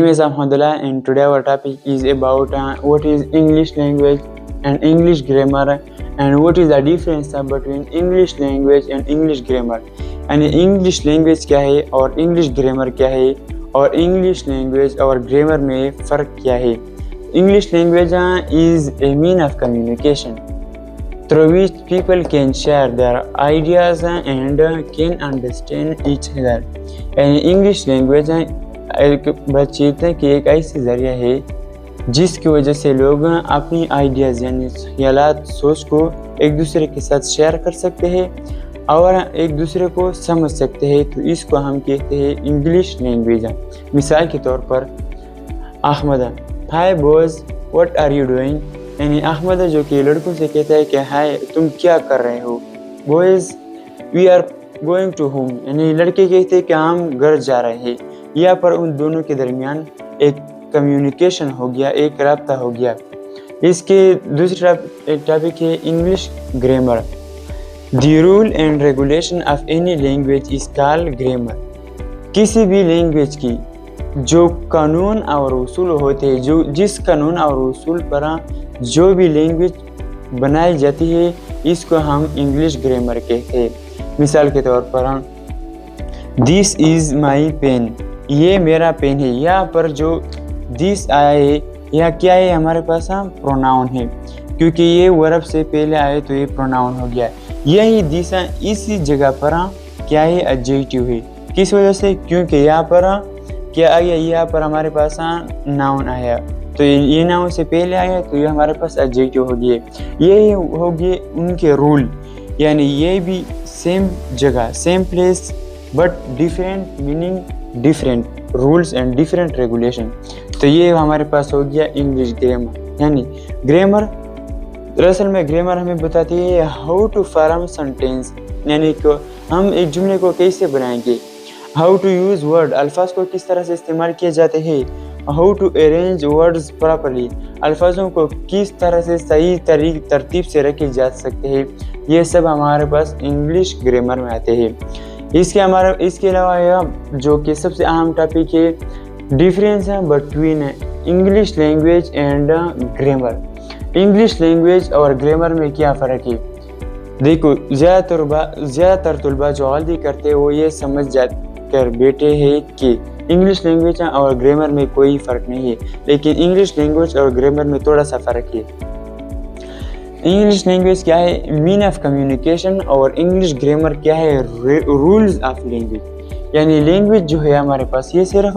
Name is Ahmadullah, and today our topic is about what is English language and English grammar, and what is the difference between English language and English grammar. यानी English language क्या है और English grammar क्या है, और English language और grammar में फ़र्क क्या है. English language is a means of communication through which people can share their ideas and can understand each other. यानी English language एक बातचीत की एक ऐसी ज़रिया है जिसकी वजह से लोग अपनी आइडियाज़ यानी ख्यालात सोच को एक दूसरे के साथ शेयर कर सकते हैं और एक दूसरे को समझ सकते हैं. तो इसको हम कहते हैं इंग्लिश लैंग्वेज. मिसाल के तौर पर Ahmed, hi boys what are you doing. यानी अहमद जो कि लड़कों से कहता है कि हाय तुम क्या कर रहे हो. Boys we are going to home, यानी लड़के कहते हैं कि हम घर जा रहे हैं. यहाँ पर उन दोनों के दरमियान एक कम्युनिकेशन हो गया, एक राब्ता हो गया. इसके दूसरा एक टॉपिक है English grammar. The rule and regulation of any language is called grammar. किसी भी लैंग्वेज की जो कानून और उसूल होते हैं, जो जिस कानून और उसूल पर जो भी लैंग्वेज बनाई जाती है, इसको हम इंग्लिश ग्रामर कहते हैं. मिसाल के तौर पर दिस इज़ माई पेन, ये मेरा पेन है. यहाँ पर जो दिस आया है यह क्या है, हमारे पास प्रोनाउन है, क्योंकि ये वर्ब से पहले आए तो ये प्रोनाउन हो गया. यही दिस इसी जगह पर क्या है, एडजेक्टिव है. किस वजह से, क्योंकि यहाँ पर क्या आ गया, यहाँ पर हमारे पास नाउन आया, तो ये नाउन से पहले आया तो ये हमारे पास एडजेक्टिव हो गया. यही हो गए उनके रूल, यानी ये भी सेम जगह same place but different meaning, different rules and different regulation. तो ये हमारे पास हो गया इंग्लिश ग्रामर. यानी ग्रामर दरअसल में ग्रामर हमें बताती है हाउ टू फॉर्म सेंटेंस, यानी कि हम एक जुमले को कैसे बनाएंगे. हाउ टू यूज़ वर्ड, अल्फाज को किस तरह से इस्तेमाल किए जाते हैं. How to arrange words properly, अल्फाजों को किस तरह से सही तरतीब से रखे जा सकते हैं. ये सब हमारे पास इंग्लिश ग्रामर में आते हैं. इसके अलावा यह जो कि सबसे अहम टॉपिक है, डिफरेंस है between English language and grammar. English language और ग्रामर में क्या फ़र्क है. देखो, ज़्यादातर तलबा जो गलती करते हैं वो ये समझ कर बैठे हैं कि इंग्लिश लैंग्वेज और ग्रामर में कोई फ़र्क नहीं है, लेकिन इंग्लिश लैंग्वेज और ग्रामर में थोड़ा सा फ़र्क है. इंग्लिश लैंग्वेज क्या है, मीन ऑफ कम्युनिकेशन, और इंग्लिश ग्रामर क्या है, रूल्स ऑफ लैंग्वेज. यानी लैंग्वेज जो है हमारे पास ये सिर्फ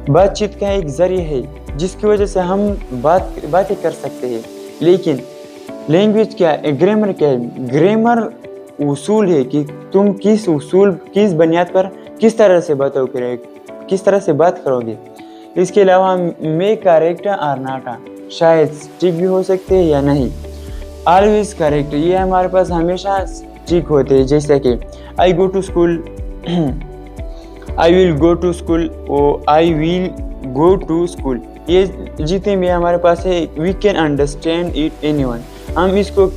बातचीत का एक ज़रिया है जिसकी वजह से हम बातें कर सकते हैं. लेकिन लैंग्वेज क्या है, ग्रामर क्या है, ग्रामर उसूल है कि तुम किस बुनियाद पर किस तरह से बात करोगे. इसके अलावा मे करेक्ट और नॉट, शायद ठीक भी हो सकते हैं या नहीं. ऑलवेज करेक्ट, ये हमारे पास हमेशा ठीक होते हैं. जैसे कि I go to school, I will go to school, और I will go to school. ये जितने भी हमारे पास है, we can understand it anyone, हम इसको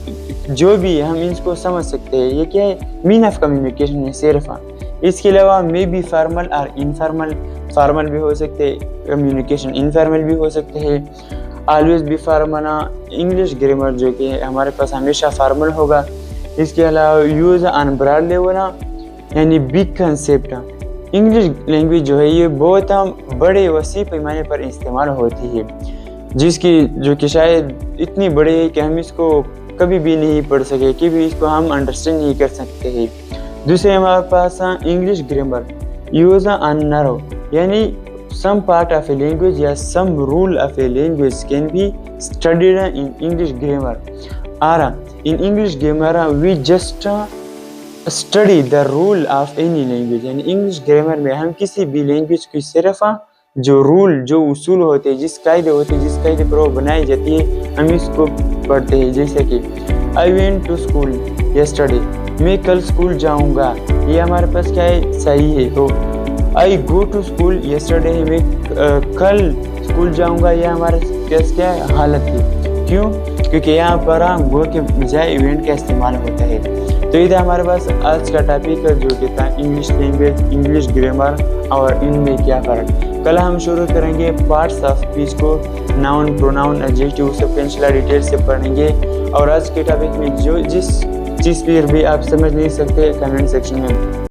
जो भी है हम इसको समझ सकते हैं. ये क्या है, मीन ऑफ कम्युनिकेशन है सिर्फ. इसके अलावा मे बी फॉर्मल और इनफॉर्मल, फॉर्मल भी हो सकते हैं कम्युनिकेशन, इनफॉर्मल भी हो सकते हैं. ऑलवेज भी फॉर्मल, इंग्लिश ग्रामर जो कि हमारे पास हमेशा फॉर्मल होगा. इसके अलावा यूज़ ऑन ब्रॉड लेवल, यानी बिग कंसेप्ट. इंग्लिश लैंग्वेज जो है ये बहुत बड़े वसी पैमाने पर इस्तेमाल होती है, जो कि शायद इतनी बड़ी है कि हम इसको कभी भी नहीं पढ़ सके, कि भी इसको हम अंडरस्टैंड नहीं कर सकते हैं. दूसरे हमारे पास English grammar use on narrow, यानी some part of a language or some rule of a language can be studied in English grammar, or in English grammar we just study the rule of any language. यानी English grammar में हम किसी भी language की सिर्फ जो rule, जो उसूल होते हैं, जिस कायदे पर वो बनाई जाती है, हम इसको पढ़ते हैं. जैसे कि I went to school yesterday, मैं कल स्कूल जाऊंगा, ये हमारे पास क्या है, सही है. तो आई गो टू स्कूल यस्टरडे, मैं कल स्कूल जाऊंगा, यह हमारे पास क्या हालत है. क्यों, क्योंकि यहाँ पर गो के बजाय इवेंट का इस्तेमाल होता है. تو یہ تھا ہمارے پاس آج کا ٹاپک جو کہ تھا انگلش لینگویج، انگلش گرامر اور ان میں کیا فرق۔ کل ہم شروع کریں گے پارٹس آف اسپیچ کو، ناؤن، پروناؤن، ایڈجیکٹیو سب کو انشاءاللہ ڈیٹیل سے پڑھیں گے۔ اور آج کے ٹاپک میں جس چیز پر بھی آپ سمجھ نہیں سکتے کمنٹ سیکشن میں